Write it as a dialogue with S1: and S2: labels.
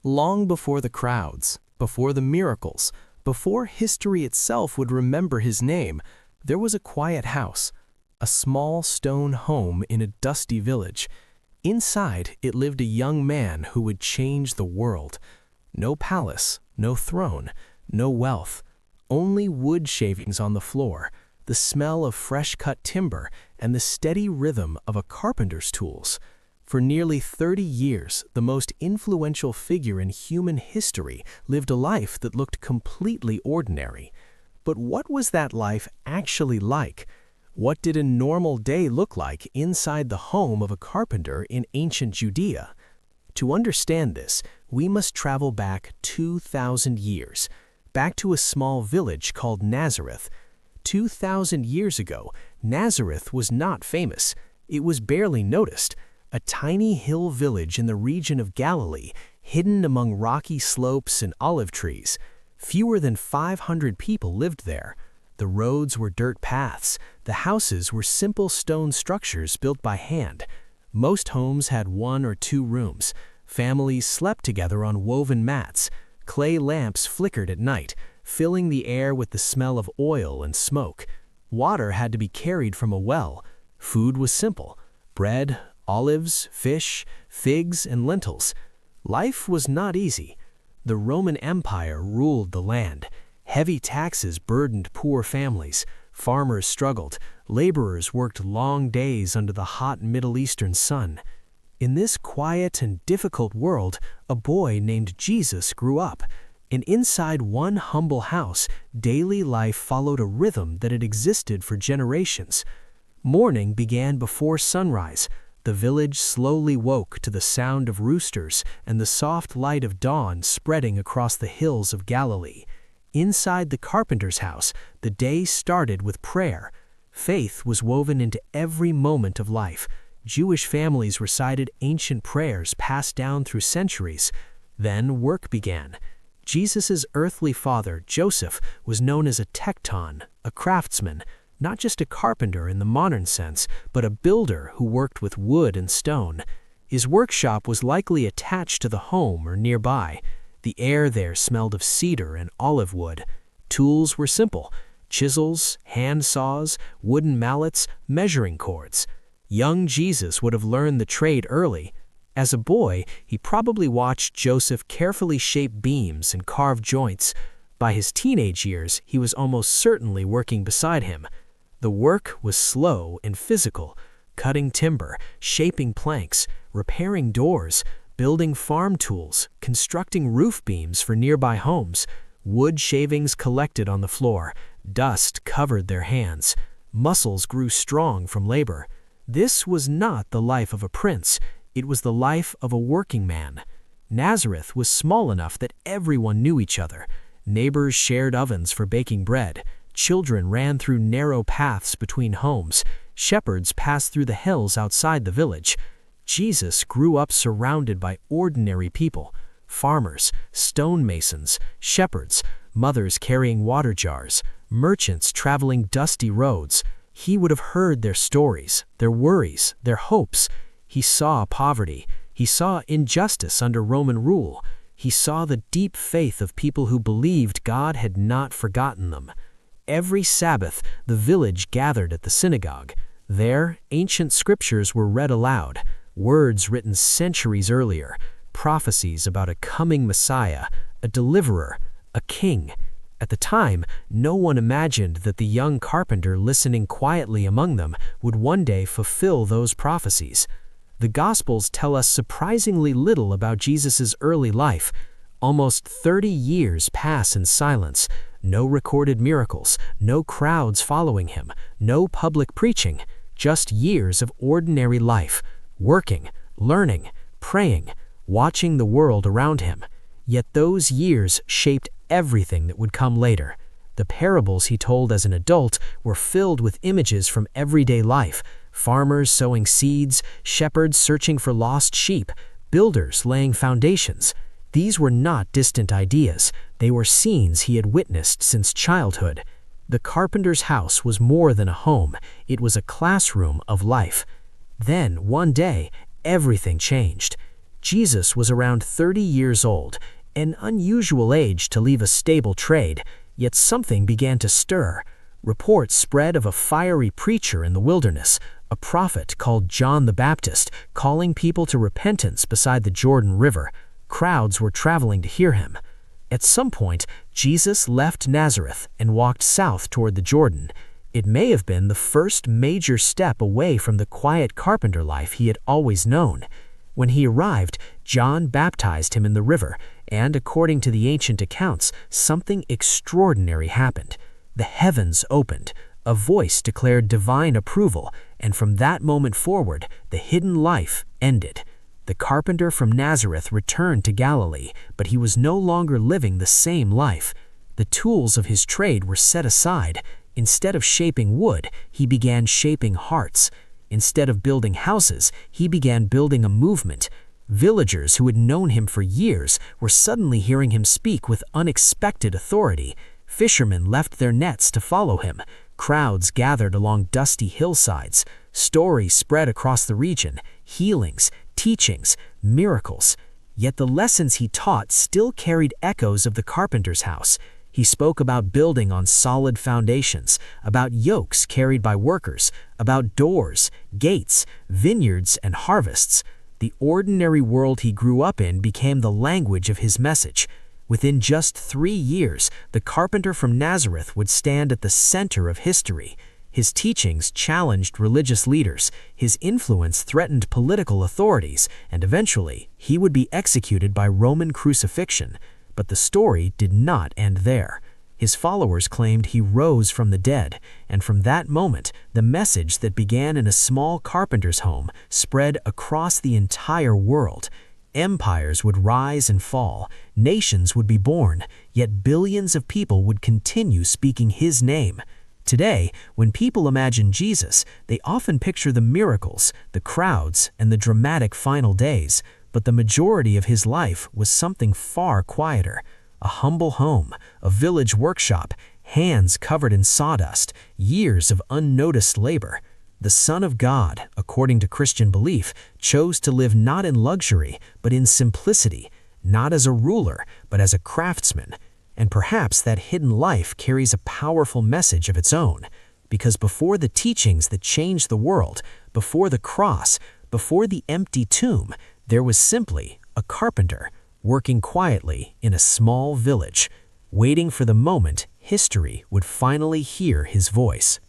S1: Long before the crowds, before the miracles, before history itself would remember his name, there was a quiet house, a small stone home in a dusty village. Inside, it lived a young man who would change the world. No palace, no throne, no wealth, only wood shavings on the floor, the smell of fresh-cut timber, and the steady rhythm of a carpenter's tools. For nearly 30 years, the most influential figure in human history lived a life that looked completely ordinary. But what was that life actually like? What did a normal day look like inside the home of a carpenter in ancient Judea? To understand this, we must travel back 2,000 years, back to a small village called Nazareth. 2,000 years ago, Nazareth was not famous. It was barely noticed. A tiny hill village in the region of Galilee, hidden among rocky slopes and olive trees. Fewer than 500 people lived there. The roads were dirt paths. The houses were simple stone structures built by hand. Most homes had 1 or 2 rooms. Families slept together on woven mats. Clay lamps flickered at night, filling the air with the smell of oil and smoke. Water had to be carried from a well. Food was simple: bread, olives, fish, figs, and lentils. Life was not easy. The Roman Empire ruled the land. Heavy taxes burdened poor families. Farmers struggled. Laborers worked long days under the hot Middle Eastern sun. In this quiet and difficult world, a boy named Jesus grew up. And inside one humble house, daily life followed a rhythm that had existed for generations. Morning began before sunrise. The village slowly woke to the sound of roosters and the soft light of dawn spreading across the hills of Galilee. Inside the carpenter's house, the day started with prayer. Faith was woven into every moment of life. Jewish families recited ancient prayers passed down through centuries. Then work began. Jesus' earthly father, Joseph, was known as a tekton, a craftsman, not just a carpenter in the modern sense, but a builder who worked with wood and stone. His workshop was likely attached to the home or nearby. The air there smelled of cedar and olive wood. Tools were simple: chisels, hand saws, wooden mallets, measuring cords. Young Jesus would have learned the trade early. As a boy, he probably watched Joseph carefully shape beams and carve joints. By his teenage years, he was almost certainly working beside him. The work was slow and physical: cutting timber, shaping planks, repairing doors, building farm tools, constructing roof beams for nearby homes. Wood shavings collected on the floor. Dust covered their hands. Muscles grew strong from labor. This was not the life of a prince. It was the life of a working man. Nazareth was small enough that everyone knew each other. Neighbors shared ovens for baking bread. Children ran through narrow paths between homes. Shepherds passed through the hills outside the village. Jesus grew up surrounded by ordinary people: farmers, stonemasons, shepherds, mothers carrying water jars, merchants traveling dusty roads. He would have heard their stories, their worries, their hopes. He saw poverty. He saw injustice under Roman rule. He saw the deep faith of people who believed God had not forgotten them. Every Sabbath, the village gathered at the synagogue. There, ancient scriptures were read aloud, words written centuries earlier, prophecies about a coming Messiah, a deliverer, a king. At the time, no one imagined that the young carpenter listening quietly among them would one day fulfill those prophecies. The Gospels tell us surprisingly little about Jesus' early life. Almost 30 years pass in silence. No recorded miracles, no crowds following him, no public preaching, just years of ordinary life, working, learning, praying, watching the world around him. Yet those years shaped everything that would come later. The parables he told as an adult were filled with images from everyday life: farmers sowing seeds, shepherds searching for lost sheep, builders laying foundations. These were not distant ideas. They were scenes he had witnessed since childhood. The carpenter's house was more than a home. It was a classroom of life. Then, one day, everything changed.
S2: Jesus was around 30 years old, an unusual age to leave a stable trade, yet something began to stir. Reports spread of a fiery preacher in the wilderness, a prophet called John the Baptist, calling people to repentance beside the Jordan River. Crowds were traveling to hear him. At some point, Jesus left Nazareth and walked south toward the Jordan. It may have been the first major step away from the quiet carpenter life he had always known. When he arrived, John baptized him in the river, and according to the ancient accounts, something extraordinary happened. The heavens opened, a voice declared divine approval, and from that moment forward, the hidden life ended. The carpenter from Nazareth returned to Galilee, but he was no longer living the same life. The tools of his trade were set aside. Instead of shaping wood, he began shaping hearts. Instead of building houses, he began building a movement. Villagers who had known him for years were suddenly hearing him speak with unexpected authority. Fishermen left their nets to follow him. Crowds gathered along dusty hillsides. Stories spread across the region, healings, teachings, miracles. Yet the lessons he taught still carried echoes of the carpenter's house. He spoke about building on solid foundations, about yokes carried by workers, about doors, gates, vineyards, and harvests. The ordinary world he grew up in became the language of his message. Within just 3 years, the carpenter from Nazareth would stand at the center of history. His teachings challenged religious leaders, his influence threatened political authorities, and eventually, he would be executed by Roman crucifixion. But the story did not end there. His followers claimed he rose from the dead, and from that moment, the message that began in a small carpenter's home spread across the entire world. Empires would rise and fall, nations would be born, yet billions of people would continue speaking his name. Today, when people imagine Jesus, they often picture the miracles, the crowds, and the dramatic final days. But the majority of his life was something far quieter. A humble home, a village workshop, hands covered in sawdust, years of unnoticed labor. The Son of God, according to Christian belief, chose to live not in luxury, but in simplicity, not as a ruler, but as a craftsman. And perhaps that hidden life carries a powerful message of its own, because before the teachings that changed the world, before the cross, before the empty tomb, there was simply a carpenter working quietly in a small village, waiting for the moment history would finally hear his voice.